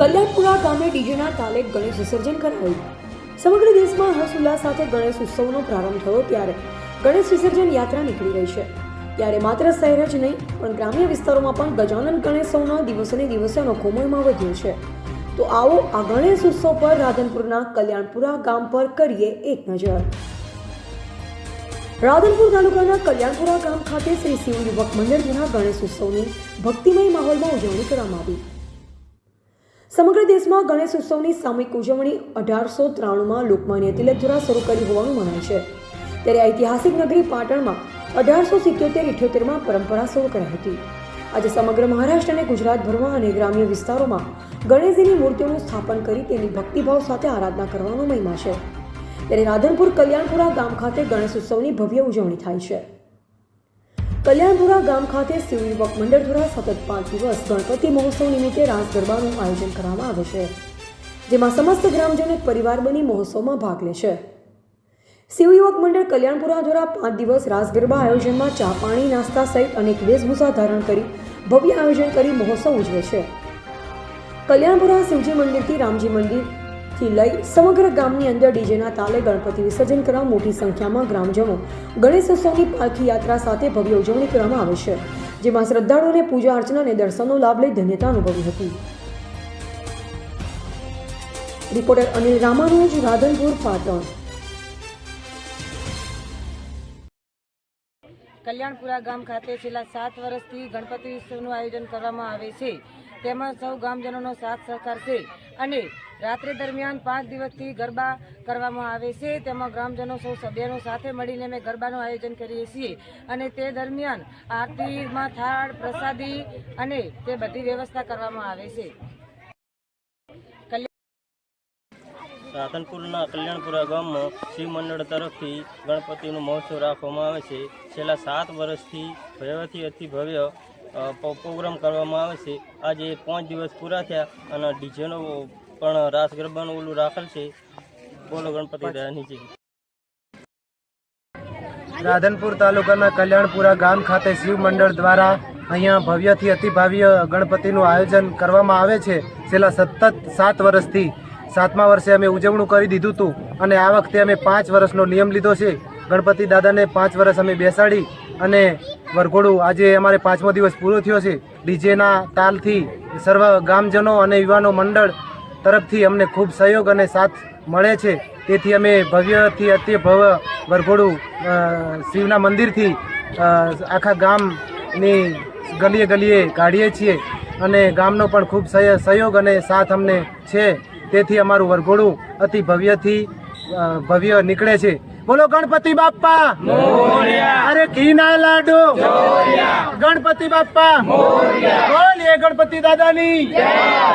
કલ્યાણપુરા ગામે ડીજેના તાલે ગણેશ વિસર્જન કરાયું। સમગ્ર દેશમાં હર્ષોલ્લાસ સાથે ગણેશ ઉત્સવનો પ્રારંભ થયો ત્યારે ગણેશ વિસર્જન યાત્રા નીકળી રહી છે। ત્યારે માત્ર શહેર જ નહીં પણ ગ્રામ્ય વિસ્તારોમાં પણ ગજાનન ગણેશોના દિવસેને દિવસે અનોખો મહિમા વધ્યો છે। તો આવો આ ગણેશ ઉત્સવ પર રાધનપુરના કલ્યાણપુરા ગામ પર કરીએ એક નજર। રાધનપુર તાલુકાના કલ્યાણપુરા ગામ ખાતે શ્રી શિવ યુવક મંડળ દ્વારા ગણેશ ઉત્સવની ભક્તિમય માહોલમાં ઉજવણી કરવામાં આવી। સમગ્ર દેશમાં ગણેશ ઉત્સવની સામૂહિક ઉજવણી 1893માં લોકમાન્ય તિલક દ્વારા શરૂ કરી હોવાનું મનાય છે। ત્યારે ઐતિહાસિક નગરી પાટણમાં 1877-78માં પરંપરા શરૂ કરાઈ હતી। આજે સમગ્ર મહારાષ્ટ્ર અને ગુજરાતભરમાં અને ગ્રામ્ય વિસ્તારોમાં ગણેશજીની મૂર્તિઓનું સ્થાપન કરી તેની ભક્તિભાવ સાથે આરાધના કરવાનો મહિમા છે। ત્યારે રાધનપુર કલ્યાણપુરા ગામ ખાતે ગણેશ ઉત્સવની ભવ્ય ઉજવણી થાય છે। કલ્યાણપુરા ગામ ખાતે શિવ યુવક મંડળ દ્વારા સતત 5 દિવસ ગણપતિ મહોત્સવ નિમિત્તે રાસ ગરબાનું આયોજન કરવામાં આવે છે, જેમાં સમસ્ત ગ્રામજનો એક પરિવાર બની મહોત્સવમાં ભાગ લે છે। શિવ યુવક મંડળ કલ્યાણપુરા દ્વારા 5 દિવસ રાસ ગરબા આયોજનમાં ચા પાણી નાસ્તા સહિત અનેક વેશભૂષા ધારણ કરી ભવ્ય આયોજન કરી મહોત્સવ ઉજવે છે। કલ્યાણપુરા શિવજી મંદિરથી રામજી મંદિરથી લઈ સમગ્ર ગામની અંદર ડીજેના તાલે ગણપતિ વિસર્જન કરવા મોટી સંખ્યામાં ગ્રામજનો ગણેશ ઉત્સવની પાલખી યાત્રા સાથે ભવ્ય ઉજવણી કરવામાં આવે છે, જેમાં શ્રદ્ધાળુઓને પૂજા અર્ચના અને દર્શનનો લાભ લઈ ધન્યતા અનુભવી હતી। રિપોર્ટર અનિલ રામાનુજ, રાધનપુર, પાટણ। કલ્યાણપુરા ગામ ખાતે છેલ્લા 7 વર્ષથી ગણપતિ ઉત્સવનું આયોજન કરવામાં આવે છે, તેમાં સૌ ગામજનોનો સાથ સહકાર છે અને રાત્રિ દરમિયાન 5 દિવસથી ગરબા કરવામાં આવે છે। તેમાં ગ્રામજનો સૌ સભ્યો સાથે મળીને અમે ગરબાનું આયોજન કરીએ છીએ અને તે દરમિયાન આરતીમાં થાળ, પ્રસાદી અને તે બધી વ્યવસ્થા કરવામાં આવે છે। રાધનપુરના કલ્યાણપુરા ગામમાં શિવ મંડળ તરફથી ગણપતિનું મહોત્સવ રાખવામાં આવે છે। છેલ્લા 7 વર્ષથી ભવ્યથી અતિ ભવ્ય પ્રોગ્રામ કરવામાં આવે છે। આજે 5 દિવસ પૂરા થયા અને ડીજેનો પણ રાસ ગરબાનું ઓલું રાખેલ છે। બોલો ગણપતિ દાદાની જય। રાધનપુર તાલુકાના કલ્યાણપુરા ગામ ખાતે શિવ મંડળ દ્વારા અહીંયા ભવ્યથી અતિ ભવ્ય ગણપતિનું આયોજન કરવામાં આવે છે। છેલ્લા સતત 7 વર્ષથી 7મા વર્ષે અમે ઉજવણું કરી દીધું હતું અને આ વખતે અમે 5 વર્ષનો નિયમ લીધો છે। ગણપતિ દાદાને 5 વર્ષ અમે બેસાડી અને વરઘોડું આજે અમારે 5મો દિવસ પૂરો થયો છે। ડીજેના તાલથી સર્વ ગામજનો અને યુવાનો મંડળ તરફથી અમને ખૂબ સહયોગ અને સાથ મળે છે, તેથી અમે ભવ્યથી અતિ ભવ્ય વરઘોડું શિવના મંદિરથી આખા ગામની ગલીએ ગલીએ કાઢીએ છીએ અને ગામનો પણ ખૂબ સહયોગ અને સાથ અમને છે, તેથી અમારું વરઘોડું અતિ ભવ્યથી ભવ્ય નીકળે છે। બોલો ગણપતિ બાપ્પા મોરયા, અરે ઘીના લાડુ મોરયા, ગણપતિ બાપ્પા મોરયા, બોલીએ ગણપતિ દાદાની જય।